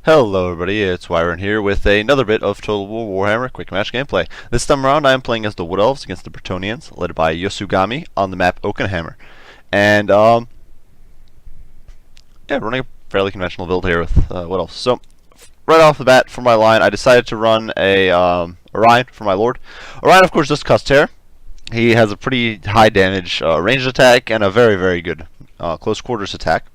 Hello everybody, it's Wyron here with another bit of Total War Warhammer Quick Match gameplay. This time around I am playing as the Wood Elves against the Brettonians, led by Yosugami on the map Oakenhammer. And, yeah, running a fairly conventional build here with Wood Elves. So, right off the bat, for my line, I decided to run a Orion for my Lord. Orion, of course, does cuss tear. He has a pretty high damage ranged attack and a very, very good close quarters attack.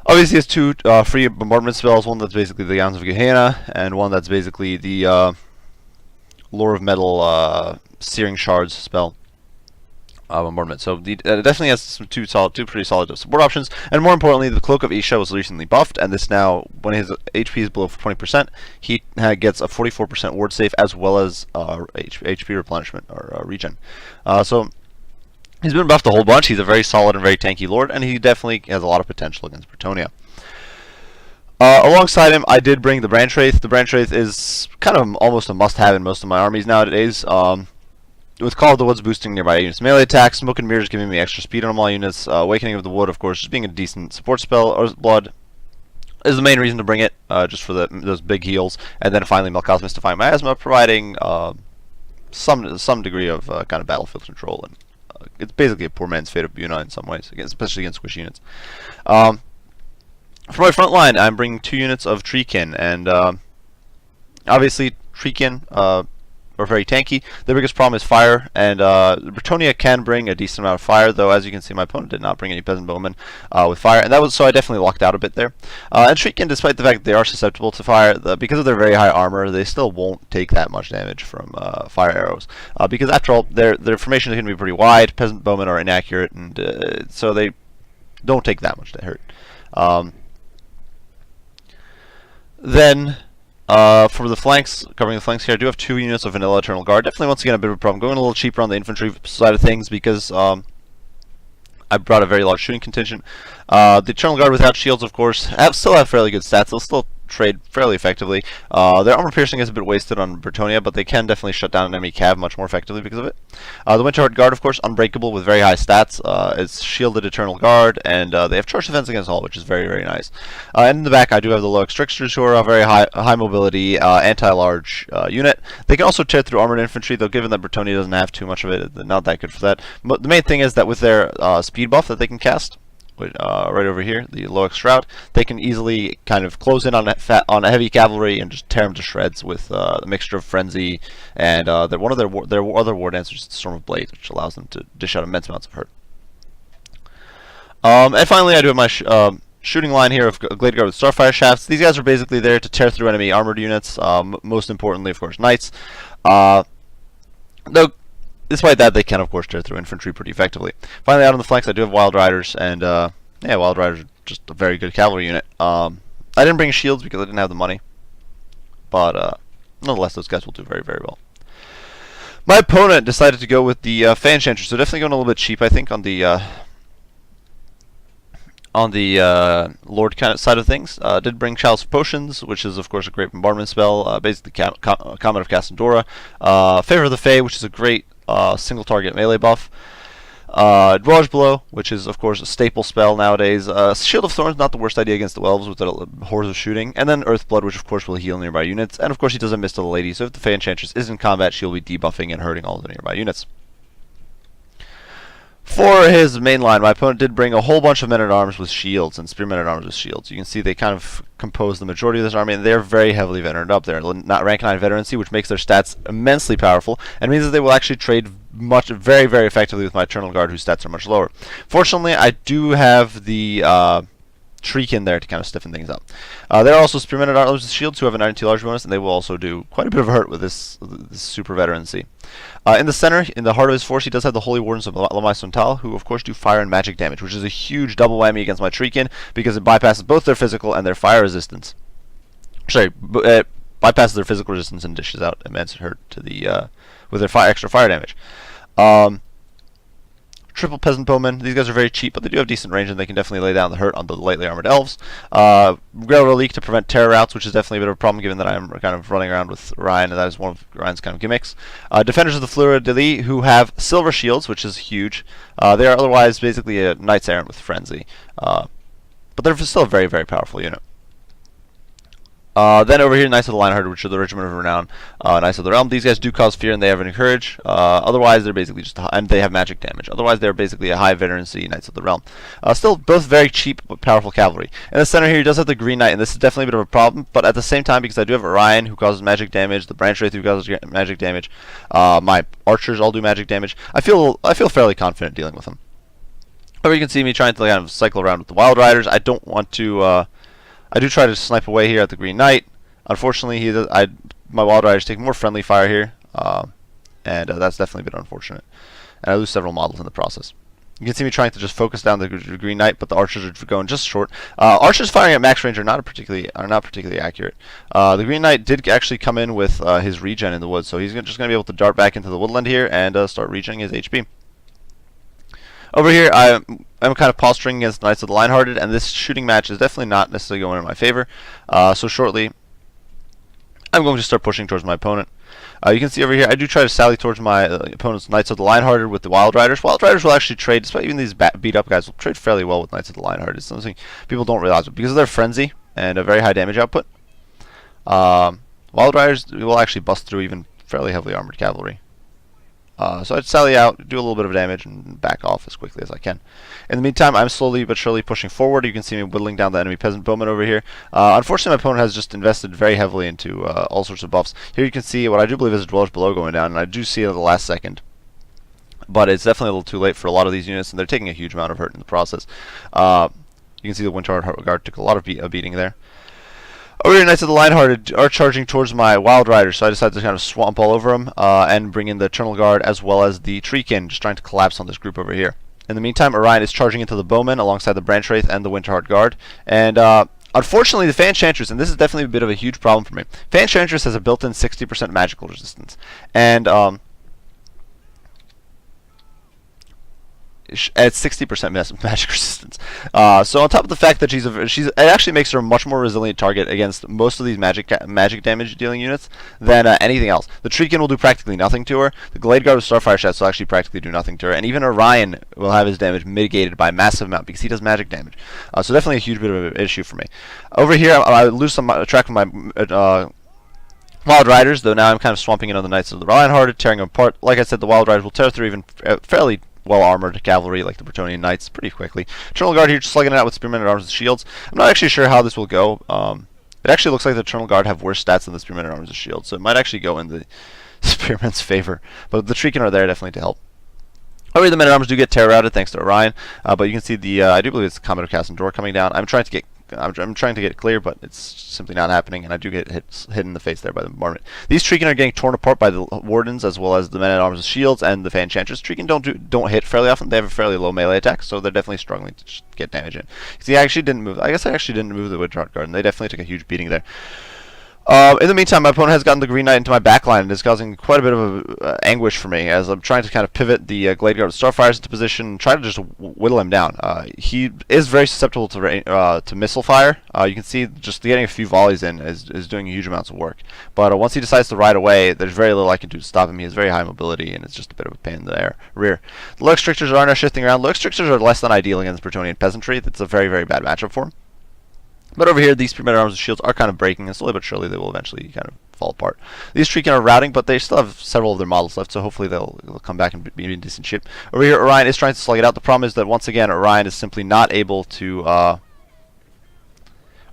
Obviously, he has two free bombardment spells. One that's basically the Gowns of Gehenna, and one that's basically the Lore of Metal Searing Shards spell bombardment. So definitely has some two pretty solid support options. And more importantly, the Cloak of Isha was recently buffed, and this now, when his HP is below 20%, he gets a 44% ward save as well as HP replenishment or regen. So he's been buffed a whole bunch. He's a very solid and very tanky lord, and he definitely has a lot of potential against Brettonia. Alongside him, I did bring the Branch Wraith. The Branch Wraith is kind of almost a must-have in most of my armies nowadays. With Call of the Woods boosting nearby units' melee attacks, Smoke and Mirrors giving me extra speed on all units, Awakening of the Wood, of course, just being a decent support spell, or Blood is the main reason to bring it, just for those big heals, and then finally Melkos Mystifying Miasma, providing some degree of kind of battlefield control, and it's basically a poor man's Fate of Buna in some ways, especially against squish units. For my front line, I'm bringing 2 units of Treekin, and obviously Treekin are very tanky. The biggest problem is fire, and Brettonia can bring a decent amount of fire, though as you can see my opponent did not bring any peasant bowmen with fire, and that was so I definitely locked out a bit there. And Treekin, despite the fact that they are susceptible to fire, because of their very high armor, they still won't take that much damage from fire arrows, because after all, their formation is going to be pretty wide, peasant bowmen are inaccurate, and so they don't take that much to hurt. Then for the flanks, covering the flanks here, I do have 2 units of Vanilla Eternal Guard. Definitely, once again, a bit of a problem. Going a little cheaper on the infantry side of things because I brought a very large shooting contingent. The Eternal Guard without shields, of course, still have fairly good stats. They'll still trade fairly effectively. Their armor piercing is a bit wasted on Brettonia, but they can definitely shut down an enemy cav much more effectively because of it. The Winterheart Guard, of course, unbreakable with very high stats. It's shielded Eternal Guard, and they have charge defense against all, which is very, very nice. And in the back, I do have the Low Extrictors, who are a very high mobility, anti-large unit. They can also tear through armored infantry, though given that Brettonia doesn't have too much of it, they're not that good for that. But the main thing is that with their speed buff that they can cast, right over here, the Low Shroud, they can easily kind of close in on a heavy cavalry and just tear them to shreds with a mixture of Frenzy and one of their other war dancers, Storm of Blades, which allows them to dish out immense amounts of hurt. And finally, I do have my shooting line here of Glade Guard with Starfire Shafts. These guys are basically there to tear through enemy armored units, most importantly, of course, Knights. Though, despite that, they can, of course, tear through infantry pretty effectively. Finally, out on the flanks, I do have Wild Riders, and yeah, Wild Riders are just a very good cavalry unit. I didn't bring shields because I didn't have the money, but nonetheless, those guys will do very, very well. My opponent decided to go with the Fan Enchantress, so definitely going a little bit cheap, I think, on the Lord kind of side of things. Did bring Chalice of Potions, which is of course a great bombardment spell, basically Comet of Cassandora. Favor of the Fae, which is a great single target melee buff. Dwarves Blow, which is of course a staple spell nowadays. Shield of Thorns, not the worst idea against the elves with the hordes of shooting. And then Earthblood, which of course will heal nearby units. And of course he does a Mist of the Lady, so if the Fae Enchantress is in combat, she'll be debuffing and hurting all of the nearby units. For his main line, my opponent did bring a whole bunch of men-at-arms with shields and spearmen-at-arms with shields. You can see they kind of compose the majority of this army, and they're very heavily veteraned up. They're not rank 9 veterancy, which makes their stats immensely powerful, and means that they will actually trade very, very effectively with my Eternal Guard, whose stats are much lower. Fortunately, I do have the Treekin there to kind of stiffen things up. There are also Spearmen at Arms with Shields who have a 92 large bonus, and they will also do quite a bit of hurt with this super veterancy. In the center, in the heart of his force, he does have the Holy Wardens of Lamai Sontal, who of course do fire and magic damage, which is a huge double whammy against my Treekin because it bypasses both their physical and their fire resistance. Sorry, bypasses their physical resistance and dishes out immense hurt to the with their extra fire damage. Triple Peasant Bowmen. These guys are very cheap, but they do have decent range, and they can definitely lay down the hurt on the lightly armored elves. Grail Relique to prevent terror routes, which is definitely a bit of a problem given that I'm kind of running around with Ryan, and that is one of Ryan's kind of gimmicks. Defenders of the Fleur de Lis, who have silver shields, which is huge. They are otherwise basically a Knights Errant with Frenzy. but they're still a very, very powerful unit. Then over here, Knights of the Lionhearted, which are the Regiment of Renown, Knights of the Realm. These guys do cause fear and they have any courage. Otherwise, they're basically just, and they have magic damage. Otherwise, they're basically a high veterancy Knights of the Realm. Still, both very cheap but powerful cavalry. In the center here, he does have the Green Knight, and this is definitely a bit of a problem. But at the same time, because I do have Orion, who causes magic damage, the Branch Wraith, who causes magic damage, my archers all do magic damage. I feel fairly confident dealing with them. Or you can see me trying to kind of cycle around with the Wild Riders. I don't want to. I do try to snipe away here at the Green Knight. Unfortunately, my Wild Riders take more friendly fire here, and that's definitely a bit unfortunate. And I lose several models in the process. You can see me trying to just focus down the Green Knight, but the archers are going just short. Archers firing at max range are not particularly accurate. The Green Knight did actually come in with his regen in the woods, so he's just going to be able to dart back into the woodland here and start regening his HP. Over here, I'm kind of posturing against Knights of the Lionhearted, and this shooting match is definitely not necessarily going in my favor. So shortly, I'm going to start pushing towards my opponent. You can see over here, I do try to sally towards my opponent's Knights of the Lionhearted with the Wild Riders. Wild Riders will actually trade, despite even these beat-up guys, will trade fairly well with Knights of the Lionhearted. It's something people don't realize, but because of their frenzy and a very high damage output, Wild Riders will actually bust through even fairly heavily armored cavalry. So I'd sally out, do a little bit of damage, and back off as quickly as I can. In the meantime, I'm slowly but surely pushing forward. You can see me whittling down the enemy peasant bowman over here. Unfortunately, my opponent has just invested very heavily into all sorts of buffs. Here you can see what I do believe is a Dwellers Below going down, and I do see it at the last second. But it's definitely a little too late for a lot of these units, and they're taking a huge amount of hurt in the process. You can see the Winter Guard took a lot of beating there. Over here, Knights of the Lionhearted are charging towards my Wild Riders, so I decided to kind of swamp all over them and bring in the Eternal Guard as well as the Treekin, just trying to collapse on this group over here. In the meantime, Orion is charging into the Bowmen alongside the Branch Wraith and the Winterheart Guard. And unfortunately, the Fanchantress, and this is definitely a bit of a huge problem for me, Fanchantress has a built-in 60% magical resistance. And at 60% magic resistance. So on top of the fact that it actually makes her a much more resilient target against most of these magic damage dealing units than anything else. The Treekin will do practically nothing to her. The Glade Guard with Starfire Shafts will actually practically do nothing to her, and even Orion will have his damage mitigated by a massive amount because he does magic damage. So definitely a huge bit of an issue for me. Over here, I lose some track of my Wild Riders, though now I'm kind of swamping in on the Knights of the Lionhearted, tearing them apart. Like I said, the Wild Riders will tear through even fairly well-armored cavalry like the Brettonian Knights pretty quickly. Eternal Guard here just slugging it out with Spearmen at Arms and Shields. I'm not actually sure how this will go. It actually looks like the Eternal Guard have worse stats than the Spearmen at Arms and Shields, so it might actually go in the Spearmen's favor. But the Treekin are there definitely to help. Over here, the Men-at-Arms do get terror-routed thanks to Orion, but you can see the I do believe it's the Comet of Casandor coming down. I'm trying to get it clear, but it's simply not happening, and I do get hit in the face there by the bombardment. These Treekin are getting torn apart by the Wardens as well as the Men-at-Arms with Shields and the Fanchantress. Treekin don't hit fairly often. They have a fairly low melee attack, so they're definitely struggling to get damage in. See, I actually didn't move. I guess I actually didn't move the Winterheart Guard, and they definitely took a huge beating there. In the meantime, my opponent has gotten the Green Knight into my backline and is causing quite a bit of anguish for me as I'm trying to kind of pivot the Glade Guard with Starfires into position and try to just whittle him down. He is very susceptible to missile fire. You can see just getting a few volleys in is doing huge amounts of work. But once he decides to ride away, there's very little I can do to stop him. He has very high mobility and it's just a bit of a pain in the rear. The Low Strictors are now shifting around. Low Strictors are less than ideal against Brettonian Peasantry. That's a very, very bad matchup for him. But over here, these Spearmen at Arms and Shields are kind of breaking, and slowly but surely they will eventually kind of fall apart. These Treekin are routing, but they still have several of their models left, so hopefully they'll come back and be in decent shape. Over here, Orion is trying to slug it out. The problem is that once again, Orion is simply not able to do all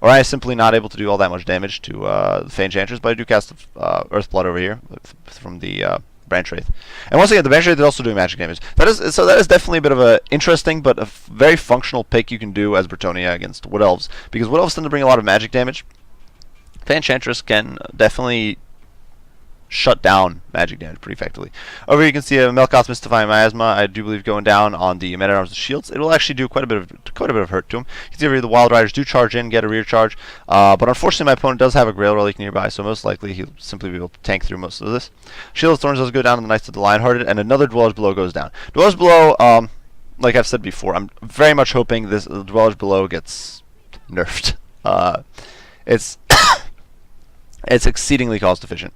that much damage to the Fanchantress, but I do cast Earthblood over here from the Branch Wraith. And once again, the Branch Wraith is also doing magic damage. That is definitely a bit of a interesting but a very functional pick you can do as Brettonia against Wood Elves, because Wood Elves tend to bring a lot of magic damage. Fanchantress can definitely shut down magic damage pretty effectively. Over here you can see a Melkoth's Mystifying Miasma, I do believe, going down on the Men-at-Arms and Shields. It will actually do quite a bit of hurt to him. You can see over here the Wild Riders do charge in, get a rear charge, but unfortunately my opponent does have a Grail Relic nearby, so most likely he'll simply be able to tank through most of this. Shield of Thorns does go down on the Knights of the Lionhearted, and another Dwellers Below goes down. Dwellers Below, like I've said before, I'm very much hoping this Dwellers Below gets nerfed. It's exceedingly cost efficient.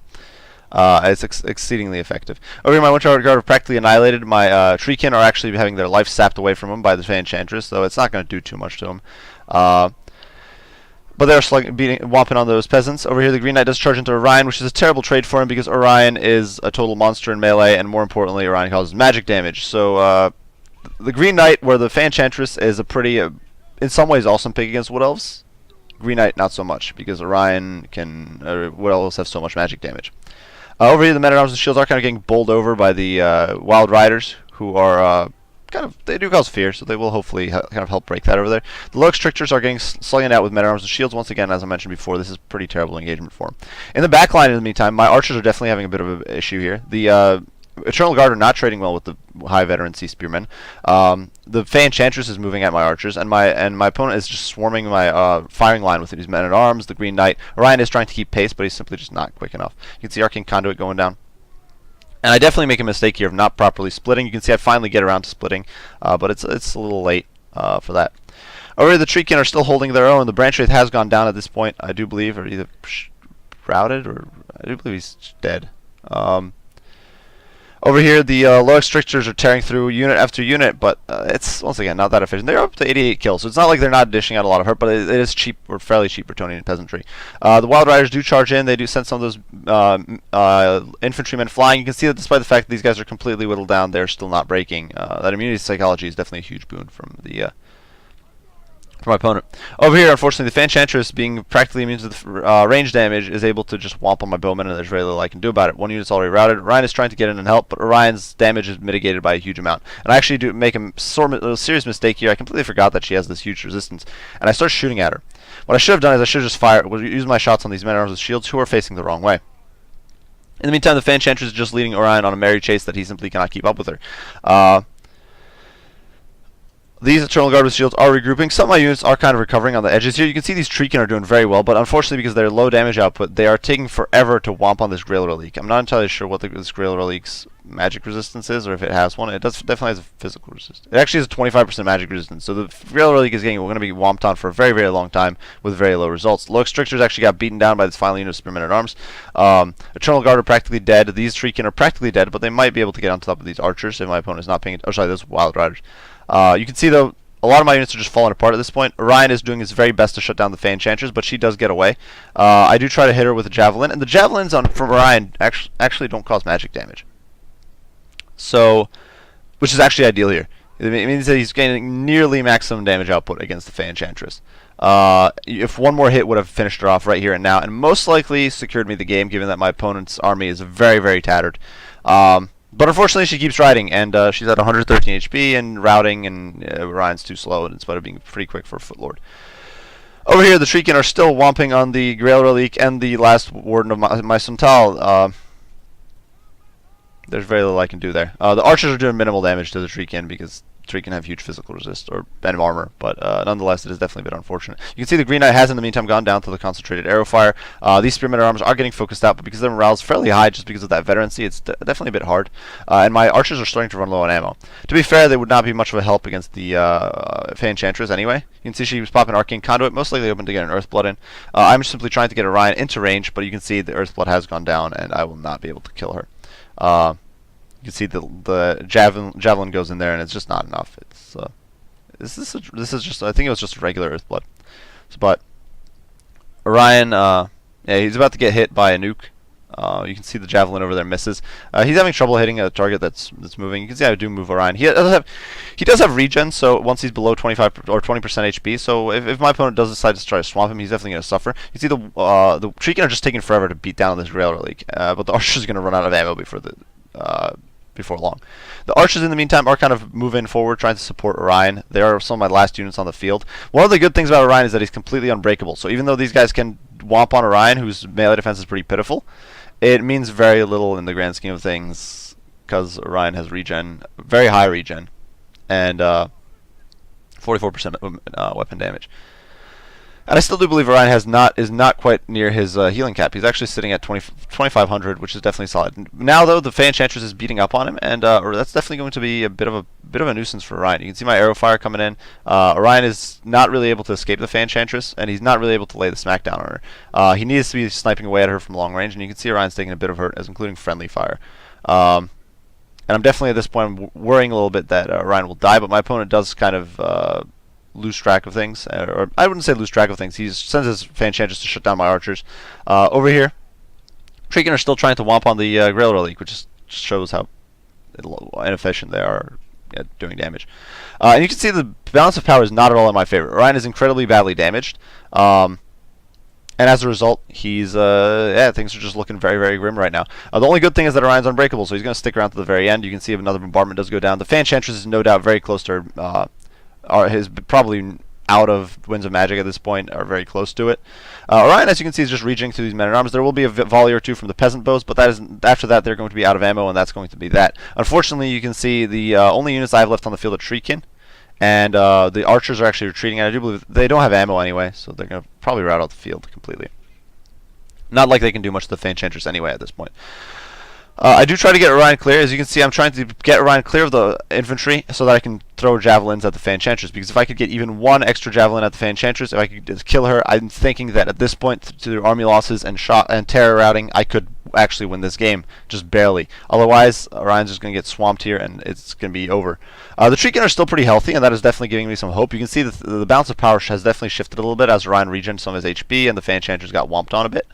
It's exceedingly effective. Over here, my Winter Guard are practically annihilated. My Treekin are actually having their life sapped away from them by the Enchantress, so it's not going to do too much to them. But they're whomping on those peasants. Over here, the Green Knight does charge into Orion, which is a terrible trade for him because Orion is a total monster in melee, and more importantly, Orion causes magic damage. So the Green Knight, where the Enchantress is a pretty, in some ways, awesome pick against Wood Elves. Green Knight, not so much, because Orion can, Wood Elves have so much magic damage. Over here, the Men-at-Arms and Shields are kind of getting bowled over by the Wild Riders, who are they do cause fear, so they will hopefully kind of help break that over there. The Low Strictures are getting slugged out with Men-at-Arms and Shields. Once again, as I mentioned before, this is pretty terrible engagement for them. In the back line, in the meantime, my Archers are definitely having a bit of an issue here. The Eternal Guard are not trading well with the high veterancy Spearmen. The Fey Enchantress is moving at my Archers, and my opponent is just swarming my firing line with his Men-at-Arms. The Green Knight, Orion is trying to keep pace, but he's simply just not quick enough. You can see Arcane Conduit going down. And I definitely make a mistake here of not properly splitting. You can see I finally get around to splitting, but it's a little late for that. Over here, the Treekin are still holding their own. The Branch Wraith has gone down at this point, I do believe, or either routed, or I do believe he's dead. Over here, the Low Strictures are tearing through unit after unit, but it's, once again, not that efficient. They're up to 88 kills, so it's not like they're not dishing out a lot of hurt, but it is cheap, or fairly cheap Brettonian peasantry. The Wild Riders do charge in. They do send some of those infantrymen flying. You can see that despite the fact that these guys are completely whittled down, they're still not breaking. That immunity psychology is definitely a huge boon from the for my opponent. Over here, unfortunately, the Enchantress, being practically immune to the range damage, is able to just whomp on my bowman, and there's very little I can do about it. One unit's already routed. Orion is trying to get in and help, but Orion's damage is mitigated by a huge amount. And I actually do make a serious mistake here. I completely forgot that she has this huge resistance, and I start shooting at her. What I should have done is I should have just used my shots on these Men-at-Arms with shields who are facing the wrong way. In the meantime, the Enchantress is just leading Orion on a merry chase that he simply cannot keep up with her. These Eternal Guard with Shields are regrouping. Some of my units are kind of recovering on the edges here. You can see these Treekin are doing very well, but unfortunately, because they're low damage output, they are taking forever to whomp on this Grail Relique. I'm not entirely sure what this Grail Relique's magic resistance is, or if it has one. It definitely has a physical resistance. It actually has a 25% magic resistance, so the Grail Relique is going to be whomped on for a very, very long time with very low results. Low Strictures actually got beaten down by this final unit of Spearmen at Arms. Eternal Guard are practically dead. These Treekin are practically dead, but they might be able to get on top of these Archers if my opponent is not paying attention. Oh, sorry, those Wild Riders. You can see, though, a lot of my units are just falling apart at this point. Orion is doing his very best to shut down the Fey Enchantress, but she does get away. I do try to hit her with a Javelin, and the Javelins from Orion actually don't cause magic damage. So, which is actually ideal here. It means that he's getting nearly maximum damage output against the Fey Enchantress. If one more hit would have finished her off right here and now, and most likely secured me the game, given that my opponent's army is very, very tattered. But unfortunately, she keeps riding, and she's at 113 HP and routing, and Orion's too slow, in spite of being pretty quick for a Footlord. Over here, the Treekin are still whomping on the Grail Relique and the last Warden of my Suntal. There's very little I can do there. The Archers are doing minimal damage to the Treekin because Treekin have huge physical resist or band of armor, but nonetheless, it is definitely a bit unfortunate. You can see the Green Knight has in the meantime gone down to the concentrated arrow fire. These Spearmen at Arms are getting focused out, but because their morale is fairly high just because of that veterancy, it's definitely a bit hard. And my Archers are starting to run low on ammo. To be fair, they would not be much of a help against the Fey Enchantress anyway. You can see she was popping Arcane Conduit, most likely hoping to get an Earthblood in. I'm simply trying to get Orion into range, but you can see the Earthblood has gone down, and I will not be able to kill her. You can see the javelin goes in there, and it's just not enough. It's this is just, I think it was just a regular Earthblood. But Orion, yeah, he's about to get hit by a nuke. You can see the javelin over there misses. He's having trouble hitting a target that's moving. You can see I do move Orion. He does have regen, so once he's below 25 or 20% HP. So if my opponent does decide to try to swamp him, he's definitely going to suffer. You see the Treekin are just taking forever to beat down on this Grail Relique, but the Archer's going to run out of ammo before long. The Archers, in the meantime, are kind of moving forward, trying to support Orion. They are some of my last units on the field. One of the good things about Orion is that he's completely unbreakable. So even though these guys can whomp on Orion, whose melee defense is pretty pitiful, it means very little in the grand scheme of things, because Orion has regen, very high regen, and 44% weapon damage. And I still do believe Orion is not quite near his healing cap. He's actually sitting at 2,500, which is definitely solid. Now, though, the Fan Enchantress is beating up on him, and that's definitely going to be a bit of a nuisance for Orion. You can see my arrow fire coming in. Orion is not really able to escape the Fan Enchantress, and he's not really able to lay the smackdown on her. He needs to be sniping away at her from long range, and you can see Orion's taking a bit of hurt, as including friendly fire. And I'm definitely at this point worrying a little bit that Orion will die, but my opponent does kind of lose track of things, or I wouldn't say lose track of things. He sends his Fan Enchantress to shut down my archers. Over here, Treekin are still trying to womp on the Grail Relic, which just shows how inefficient they are at doing damage. And you can see the balance of power is not at all in my favor. Orion is incredibly badly damaged, and as a result, he's things are just looking very, very grim right now. The only good thing is that Orion's unbreakable, so he's going to stick around to the very end. You can see if another bombardment does go down. The Fan Enchantress is no doubt very close to her. Is probably out of Winds of Magic at this point, or very close to it. Orion, as you can see, is just reaching through these men-at-arms. There will be a volley or two from the peasant bows, but after that they're going to be out of ammo, and that's going to be that. Unfortunately, you can see the only units I have left on the field are Treekin, and the archers are actually retreating, and I do believe they don't have ammo anyway, so they're going to probably rout out the field completely. Not like they can do much to the Fan Enchantress anyway at this point. I do try to get Orion clear. As you can see, I'm trying to get Orion clear of the infantry so that I can throw javelins at the Fan Enchantress, because if I could get even one extra javelin at the Fan Enchantress, if I could just kill her, I'm thinking that at this point, through army losses and terror routing, I could actually win this game, just barely. Otherwise, Orion's just going to get swamped here, and it's going to be over. The Treekin are still pretty healthy, and that is definitely giving me some hope. You can see the balance of power has definitely shifted a little bit as Orion regens some of his HP, and the Fan Enchantress got whomped on a bit.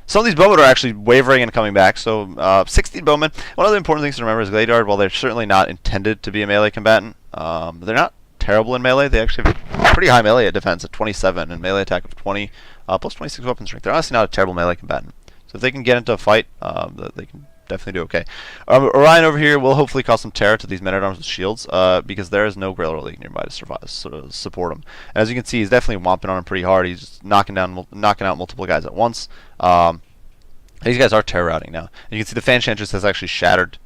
Some of these bowmen are actually wavering and coming back, so 16 bowmen. One of the important things to remember is Glade-Guard, while they're certainly not intended to be a melee combatant, they're not terrible in melee. They actually have pretty high melee defense at 27 and melee attack of 20, plus 26 weapon strength. They're honestly not a terrible melee combatant. So if they can get into a fight, they can definitely do okay. Orion over here will hopefully cause some terror to these men-at-arms with shields, because there is no Grail Relic nearby to support him. And as you can see, he's definitely whomping on him pretty hard. He's knocking out multiple guys at once. These guys are terror routing now. And you can see the Fan Enchantress has actually shattered.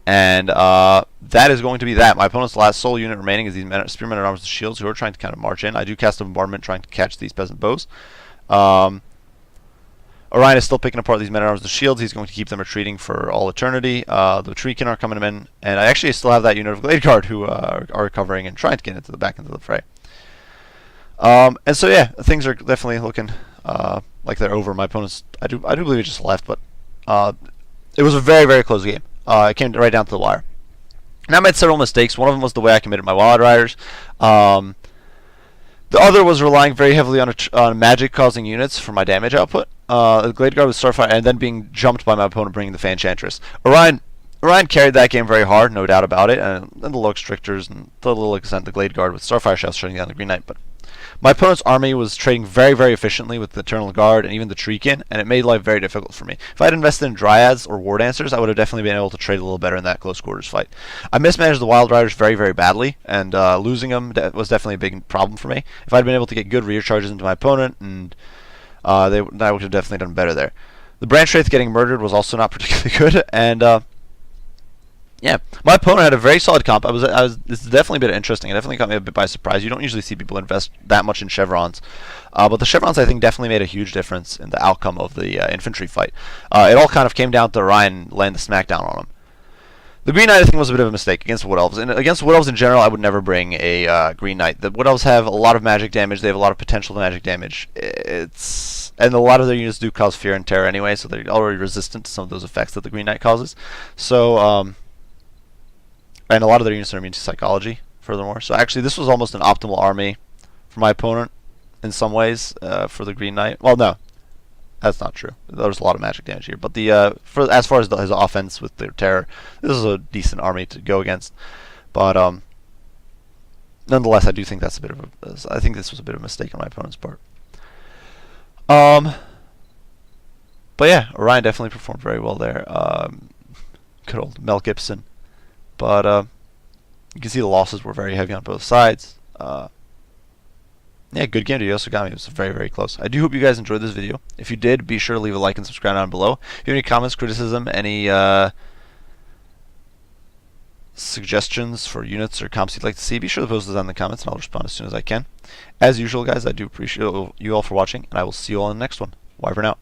And that is going to be that. My opponent's last sole unit remaining is these Spearmen at Arms with shields who are trying to kind of march in. I do cast a bombardment trying to catch these peasant bows. Orion is still picking apart these men at arms with shields. He's going to keep them retreating for all eternity. The Treekin are coming in, and I actually still have that unit of Glade Guard who are recovering and trying to get into the back into the fray. And so yeah, things are definitely looking like they're over. My opponents, I do believe, it just left, but it was a very, very close game. It came right down to the wire. And I made several mistakes. One of them was the way I committed my Wild Riders. The other was relying very heavily on magic-causing units for my damage output. The Glade Guard with Starfire, and then being jumped by my opponent bringing the Fan Enchantress. Orion carried that game very hard, no doubt about it, and the Lurk Strictors, and to a little extent the Glade Guard with Starfire Shafts shutting down the Green Knight. But my opponent's army was trading very, very efficiently with the Eternal Guard and even the Treekin, and it made life very difficult for me. If I had invested in Dryads or War Dancers, I would have definitely been able to trade a little better in that close quarters fight. I mismanaged the Wild Riders very, very badly, and losing them was definitely a big problem for me. If I'd been able to get good rear charges into my opponent, and I would have definitely done better there. The Branch Wraith getting murdered was also not particularly good, and yeah, my opponent had a very solid comp. This is definitely a bit interesting. It definitely caught me a bit by surprise. You don't usually see people invest that much in chevrons, but the chevrons I think definitely made a huge difference in the outcome of the infantry fight. It all kind of came down to Orion laying the smackdown on him. The Green Knight I think was a bit of a mistake against Wood Elves. And against Wood Elves in general, I would never bring a Green Knight. The Wood Elves have a lot of magic damage. They have a lot of potential to magic damage. And a lot of their units do cause fear and terror anyway, so they're already resistant to some of those effects that the Green Knight causes. So and a lot of their units are immune to psychology, furthermore. So actually, this was almost an optimal army for my opponent in some ways for the Green Knight. Well, no, that's not true. There was a lot of magic damage here. But as far as his offense with their terror, this is a decent army to go against. But nonetheless, I do think that's a bit of I think this was a bit of a mistake on my opponent's part. But yeah, Orion definitely performed very well there. Good old Mel Gibson. But you can see the losses were very heavy on both sides. Yeah, good game to Yosogami. It was very, very close. I do hope you guys enjoyed this video. If you did, be sure to leave a like and subscribe down below. If you have any comments, criticism, any suggestions for units or comps you'd like to see, be sure to post those in the comments and I'll respond as soon as I can. As usual, guys, I do appreciate you all for watching, and I will see you all in the next one. Wyvern out.